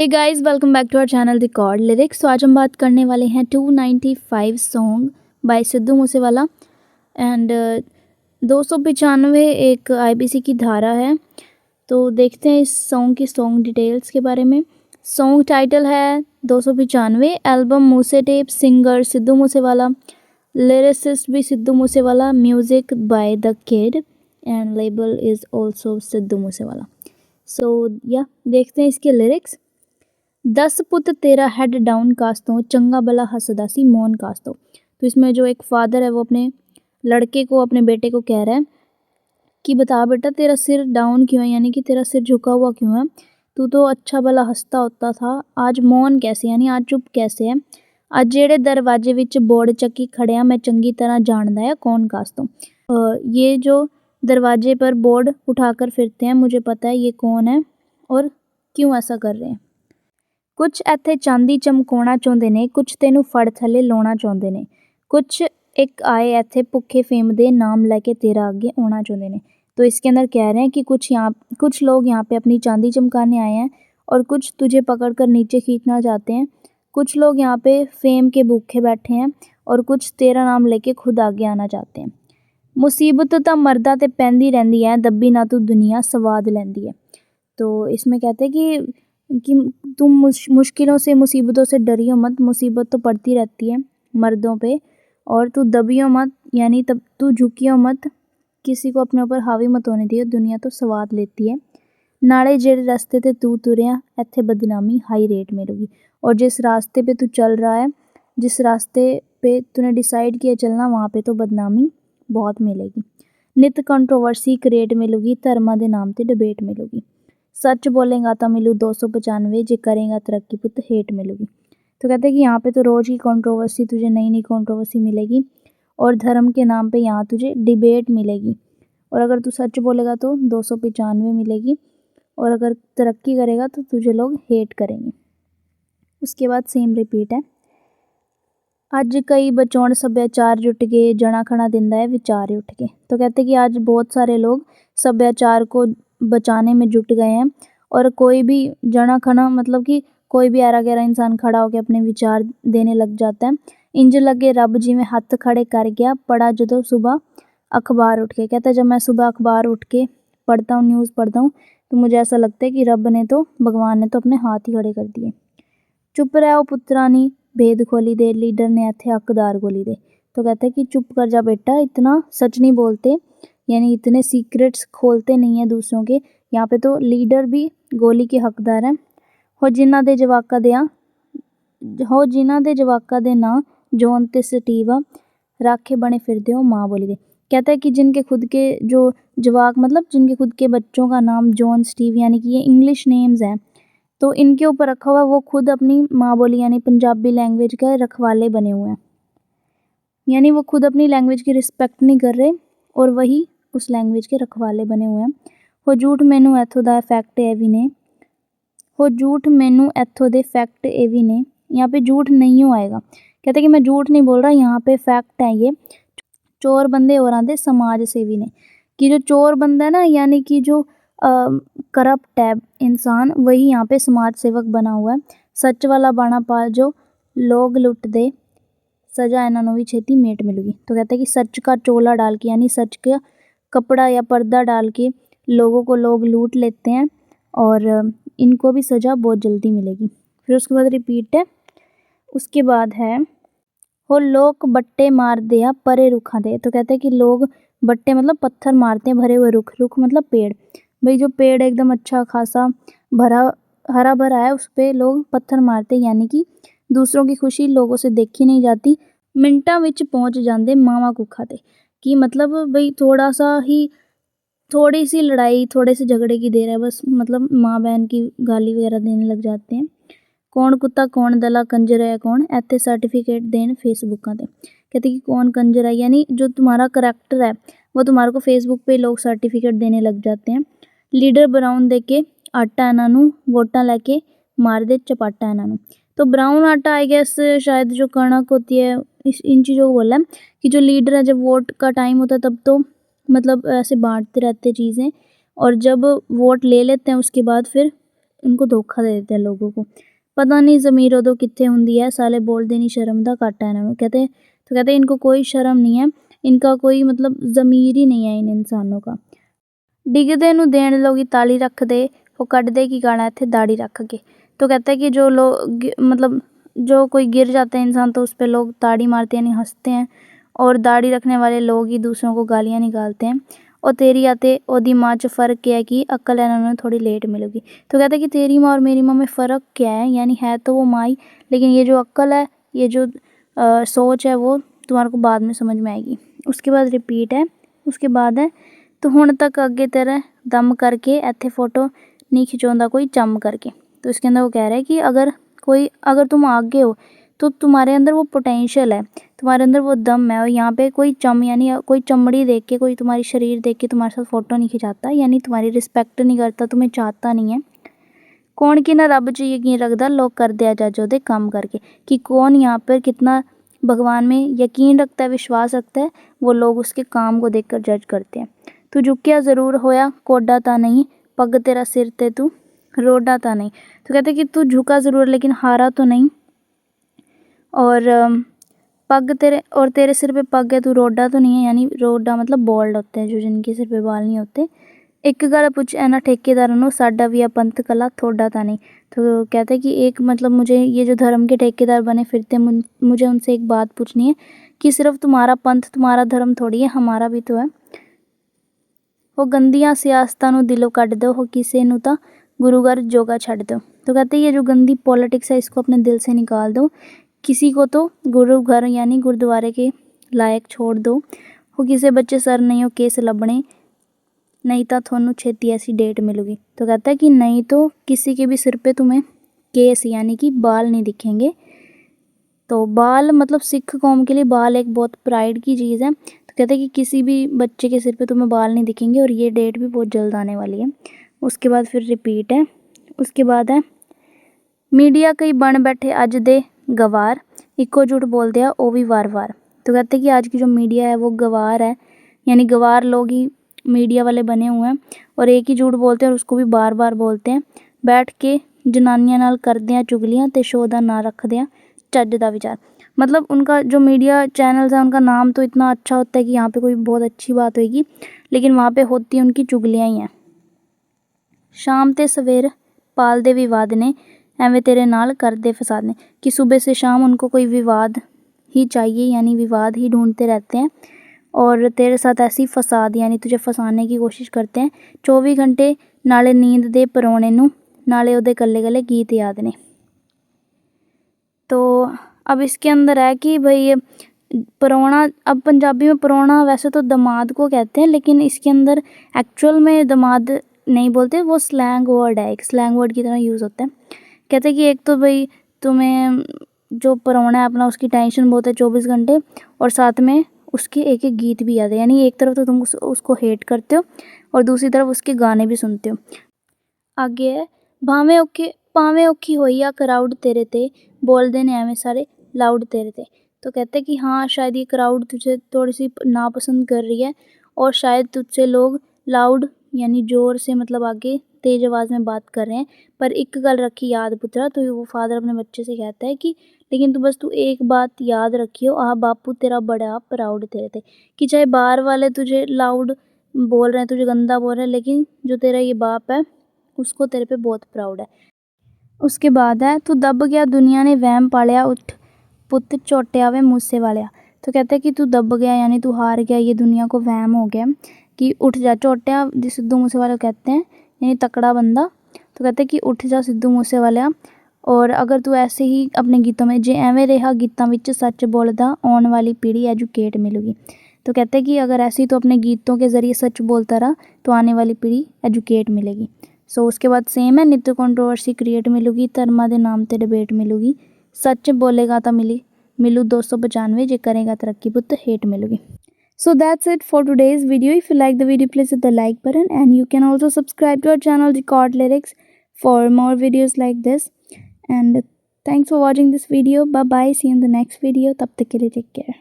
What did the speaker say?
Hey guys, welcome back to our channel record lyrics. तो आज हम बात करने वाले हैं 295 song by Sidhu Moosewala and 295 एक आईबीसी की धारा है। तो देखते हैं इस सॉन्ग डिटेल्स के बारे में। सॉन्ग टाइटल है 295, album Moose tape, singer Sidhu Moosewala, lyricist भी Sidhu Moosewala, music by the kid and label is also Sidhu Moosewala. So yeah देखते हैं इसके लिरिक्स। 10 पुत तेरा हेड डाउन कास्तों, चंगा भला हसदा सी मौन कास्तों। तो इसमें जो एक फादर है वो अपने लड़के को, अपने बेटे को कह रहा है कि बता बेटा तेरा सिर डाउन क्यों है, यानी कि तेरा सिर झुका हुआ क्यों है। तू तो अच्छा भला हंसता होता था, आज मौन कैसे, यानी आज चुप कैसे है। आज जेड़े दरवाजे विच बोर्ड चक्की खड़िया मैं चंगी तरह जानदा है कौन कास्तों। ये जो दरवाजे पर बोर्ड उठाकर फिरते हैं, मुझे पता है ये कौन है और क्यों ऐसा कर रहे हैं। कुछ ਇੱਥੇ ਚਾਂਦੀ ਚਮਕਾਉਣਾ ਚਾਹੁੰਦੇ ਨੇ, ਕੁਛ ਤੈਨੂੰ ਫੜ ਥੱਲੇ ਲਾਉਣਾ ਚਾਹੁੰਦੇ ਨੇ, कुछ एक आए ਇੱਥੇ ਭੁੱਖੇ ਫੇਮ ਦੇ नाम लेके तेरा आगे आना चाहते हैं। तो इसके अंदर कह रहे हैं कि कुछ लोग यहाँ पे अपनी चांदी चमकाने आए हैं और कुछ तुझे पकड़ कर नीचे खींचना चाहते हैं। कुछ लोग यहाँ पे फेम के भूखे बैठे हैं और कुछ तेरा नाम लेके खुद आगे आना चाहते हैं। मुसीबत तो मर्दा ते पैंदी रहंदी है, दब्बी ना तू दुनिया स्वाद लैंदी है। तो इसमें कहते हैं कि तुम मुश्किलों से, मुसीबतों से डरियो मत, मुसीबत तो पड़ती रहती है मर्दों पे, और तू दबियो मत, यानी तब तू झुकियो मत, किसी को अपने ऊपर हावी मत होने दियो, दुनिया तो स्वाद लेती है। नाले जेड़े रास्ते ते तू तुरिया, इत्थे बदनामी हाई रेट मिलेगी। और जिस रास्ते पे तू चल रहा है, जिस रास्ते पे तूने डिसाइड किया चलना, वहाँ पे तो बदनामी बहुत मिलेगी। नित कंट्रोवर्सी क्रिएट मिलेगी, धर्मा के नाम ते डिबेट मिलेगी। सच बोलेगा तो मिलू 295, जे करेगा तरक्की पुत हेट मिलेगी। तो कहते हैं कि यहाँ पे तो रोज़ की कंट्रोवर्सी, तुझे नई नई कंट्रोवर्सी मिलेगी और धर्म के नाम पे यहाँ तुझे डिबेट मिलेगी। और अगर तू सच बोलेगा तो 295 मिलेगी, और अगर तरक्की करेगा तो तुझे लोग हेट करेंगे। उसके बाद सेम रिपीट है। अज कई बचाउण सभ्याचार जुट गए, जना खना दिंदा है विचार उठ के। तो कहते हैं कि आज बहुत सारे लोग सभ्याचार को बचाने में जुट गए हैं, और कोई भी जना खना मतलब कि कोई भी ऐरा गैरा इंसान खड़ा होकर अपने विचार देने लग जाता है। इंज लगे रब जिमें हथ खड़े कर गया, पढ़ा जदों सुबह अखबार उठ के। कहता है जब मैं सुबह अखबार उठ के पढ़ता हूँ, न्यूज़ पढ़ता हूँ, तो मुझे ऐसा लगता है कि रब ने तो, भगवान ने तो अपने हाथ ही खड़े कर दिए। चुप रहो पुत्रानी, भेद खोली दे, लीडर ने इत्थे हकदार गोली दे। तो कहते हैं कि चुप कर जा बेटा, इतना सच नहीं बोलते, यानी इतने सीक्रेट्स खोलते नहीं हैं दूसरों के। यहाँ पे तो लीडर भी गोली के हकदार हैं। हो जिन्हां दे जवाका दे ना जॉन ते स्टीव राखे बने फिरदे हो माँ बोली दे। कहता है कि जिनके खुद के जो जवाक, मतलब जिनके खुद के बच्चों का नाम जॉन, स्टीव, यानी कि ये इंग्लिश नेम्स हैं, तो इनके ऊपर रखा हुआ, वो खुद अपनी माँ बोली यानी पंजाबी लैंग्वेज के रखवाले बने हुए हैं। यानी वो खुद अपनी लैंग्वेज की रिस्पेक्ट नहीं कर रहे और वही उस लैंग्वेज के रखवाले बने हुए हैं। हो झूठ मैनू इत्थों दा फैक्ट ए भी ने, हो झूठ मैनू इत्थों दे फैक्ट ए भी ने। यहाँ पे झूठ नहीं हो आएगा। कहते कि मैं झूठ नहीं बोल रहा, यहाँ पे फैक्ट है ये। चोर बंदे और आंदे समाज सेवी ने, कि जो चोर बंदा है ना, यानी कि जो करप्ट है इंसान, वही यहाँ पे समाज सेवक बना हुआ है। सच वाला बाणा पा जो लोग लुट दे, सजा इन्होंने भी छेती मेट मिलेगी। तो कहते हैं कि सच का चोला डाल के, यानी सच का कपड़ा या पर्दा डाल के लोगों को लोग लूट लेते हैं, और इनको भी सज़ा बहुत जल्दी मिलेगी। फिर उसके बाद रिपीट है। उसके बाद है हो लोग बट्टे मार दिया परे रुखा दे। तो कहते हैं कि लोग बट्टे मतलब पत्थर मारते हैं भरे हुए रुख, रुख मतलब पेड़। भाई जो पेड़ एकदम अच्छा खासा भरा हरा भरा है, उस पर लोग पत्थर मारते, यानी कि दूसरों की खुशी लोगों से देखी नहीं जाती, मिनटा विच पहुँच जाते मावा कुखा ते। कि मतलब भाई थोड़ा सा ही, थोड़ी सी लड़ाई, थोड़े से झगड़े की देर है बस, मतलब माँ बहन की गाली वगैरह देने लग जाते हैं। कौन कुत्ता कौन दला कंजर है कौन, इत्थे सर्टिफिकेट देन फेसबुक ते। कहते कि कौन कंजर है, यानी जो तुम्हारा करैक्टर है वो तुम्हारे को फेसबुक पे लोग सर्टिफिकेट देने लग जाते हैं। लीडर ब्राउन दे के आटा इन्हों, वोटा लैके मार दे चपाटा इन्हों। तो ब्राउन आटा आई गेस शायद जो कणक होती है, इन चीज़ों को बोला है कि जो लीडर है, जब वोट का टाइम होता है तब तो मतलब ऐसे बांटते रहते चीज़ें, और जब वोट ले लेते हैं उसके बाद फिर उनको धोखा दे देते हैं लोगों को। पता नहीं ज़मीर उदों कित्थे हुंदी है, साले बोलदे नहीं, शर्म दा घाटा इन्हां नूं। कहते इनको कोई शर्म नहीं है, इनका कोई मतलब ज़मीर ही नहीं है इन इंसानों का। डिगदे नूं देण लोगी ताली रख दे, वो कड्डदे की गाना इत्थे दाढ़ी रख के। तो कहते हैं कि जो लोग मतलब जो कोई गिर जाता है इंसान तो उस पे लोग ताड़ी मारते हैं, यानी हँसते हैं, और दाढ़ी रखने वाले लोग ही दूसरों को गालियाँ निकालते हैं। और तेरी आते ओदी माँ च फ़र्क क्या है कि अक्ल इन्होंने थोड़ी लेट मिलेगी। तो कहते हैं कि तेरी माँ और मेरी माँ में फ़र्क क्या है, यानी है तो वो माँ ही, लेकिन ये जो अक्ल है, ये जो सोच है, वो तुम्हारे को बाद में समझ में आएगी। उसके बाद रिपीट है, उसके बाद है तो हुण तक अगे तेरा दम करके इत्थे फ़ोटो नहीं खिंचवांदा कोई चम करके। तो इसके अंदर वो कह रहा है कि अगर तुम आगे हो तो तुम्हारे अंदर वो पोटेंशियल है, तुम्हारे अंदर वो दम है, और यहाँ पे कोई चम यानी कोई चमड़ी देख के, कोई तुम्हारी शरीर देख के तुम्हारे साथ फ़ोटो नहीं खिंचाता, यानी तुम्हारी रिस्पेक्ट नहीं करता, तुम्हें चाहता नहीं है। कौन कि ना रब च यकीन रखदा, लोग करदे आ जज ओहदे कम करके, कि कौन यहाँ पर कितना भगवान में यकीन रखता है, विश्वास रखता है, वो लोग उसके काम को देखकर जज करते हैं। तू झुकिया ज़रूर होया, कोडा ता नहीं, पग तेरा सिर ते तू रोडा ता नहीं। तो कहते कि तू झुका ज़रूर लेकिन हारा तो नहीं, और पग तेरे सिर पे पग है, तू रोडा तो नहीं है, यानी रोडा मतलब बॉल्ड होते हैं जो जिनके सिर पे बाल नहीं होते। एक गल पुछ एना ठेकेदारां नूं, साडा भी है पंथ कला, थोड़ा ता नहीं। तो कहते हैं कि एक मतलब मुझे ये जो धर्म के ठेकेदार बने फिरते हैं, मुझे उनसे एक बात पूछनी है कि सिर्फ तुम्हारा पंथ तुम्हारा धर्म थोड़ी है, हमारा भी तो है। वो गंदियां सियासतां नूं दिलों कढ दो, हो किसे नूं तां गुरु घर जोगा छड्ड दो। तो कहते हैं ये जो गंदी पॉलिटिक्स है इसको अपने दिल से निकाल दो, किसी को तो गुरु घर यानी गुरुद्वारे के लायक छोड़ दो। हो किसी बच्चे सर नहीं हो केस लबने, नहीं तो थोनू छेती ऐसी डेट मिलूगी। तो कहता है कि नहीं तो किसी के भी सिर पे तुम्हें केस यानी कि बाल नहीं दिखेंगे। तो बाल मतलब सिख कौम के लिए बाल एक बहुत प्राइड की चीज़ है। तो कहते हैं कि किसी भी बच्चे के सिर पे तुम्हें बाल नहीं दिखेंगे, और ये डेट भी बहुत जल्द आने वाली है। उसके बाद फिर रिपीट है, उसके बाद है मीडिया कई बन बैठे अज दे गवार, इको झूठ बोलते हैं वो भी वार वार। तो कहते हैं कि आज की जो मीडिया है वो गवार है, यानी गवार लोग ही मीडिया वाले बने हुए हैं, और एक ही झूठ बोलते हैं और उसको भी बार बार बोलते हैं। बैठ के जनानियां नाल करदे हैं चुगलियां ते शो दा ना रखदे हैं चज दा विचार। मतलब उनका जो मीडिया चैनल्स है उनका नाम तो इतना अच्छा होता है कि यहाँ पे कोई बहुत अच्छी बात होगी, लेकिन वहाँ पे होती उनकी चुगलियाँ ही हैं। शाम ते सवेर पाल दे विवाद ने, एवें तेरे नाल करदे फसाद ने, कि सुबह से शाम उनको कोई विवाद ही चाहिए, यानी विवाद ही ढूंढते रहते हैं, और तेरे साथ ऐसी फसाद यानी तुझे फसाने की कोशिश करते हैं 24 घंटे, नाले नींद दे परौने नूं, नाले ओदे कल्ले कल्ले गीत याद ने। तो अब इसके अंदर है कि भाई परौना, अब पंजाबी में परौना वैसे तो दामाद को कहते हैं, लेकिन इसके अंदर एक्चुअल में दामाद नहीं बोलते, वो स्लैंग वर्ड है, एक स्लैंग वर्ड की तरह यूज़ होता है। कहते हैं कि एक तो भाई तुम्हें जो परौना है अपना उसकी टेंशन बहुत है 24 घंटे, और साथ में उसके एक एक गीत भी याद है, यानी एक तरफ तो तुम उसको हेट करते हो और दूसरी तरफ उसके गाने भी सुनते हो। आगे है भावें औखी होई आ क्राउड तेरे ते, बोलदे ने एवें सारे लाउड तेरे ते। तो कहते हैं कि हाँ शायद ये क्राउड तुझे थोड़ी सी नापसंद कर रही है, और शायद तुझसे लोग लाउड यानी ज़ोर से मतलब आगे तेज़ आवाज़ में बात कर रहे हैं, पर एक गल रखी याद पुत्रा। तो वो फादर अपने बच्चे से कहता है कि लेकिन तू एक बात याद रखियो, आह बापू तेरा बड़ा प्राउड तेरे थे। कि चाहे बाहर वाले तुझे लाउड बोल रहे हैं, तुझे गंदा बोल रहे हैं, लेकिन जो तेरा ये बाप है उसको तेरे पे बहुत प्राउड है। उसके बाद है तू दब गया दुनिया ने वहम पालिया, उठ पुत झोटिया वे मूसे वालिया। तो कहते हैं कि तू दब गया यानी तू हार गया, ये दुनिया को वहम हो गया कि उठ जा। झोटिया सिद्धू मूसे वाले कहते हैं यानी तकड़ा बंदा। तो कहते हैं कि उठ जा सिद्धू मूसे वालिया, और अगर तू ऐसे ही अपने गीतों में जे एवें रहा गीतों विच सच बोलदा, आने वाली पीढ़ी एजुकेट मिलेगी। तो कहते हैं कि अगर ऐसे ही तो अपने गीतों के ज़रिए सच बोलता रहा तो आने वाली पीढ़ी एजुकेट मिलेगी। सो उसके बाद सेम है, नित्य कंट्रोवर्सी क्रिएट मिलूगी, धर्मा के नाम ते डिबेट मिलूगी, सच बोलेगा तो मिलू 295, जे करेगा तरक्की पुत hate मिलूगी। So that's it for today's video. If you like the video, please hit the like button, and you can also subscribe to our channel Record Lyrics for more videos like this. And thanks for watching this video. Bye bye. See you in the next video. Tab tak ke liye take care.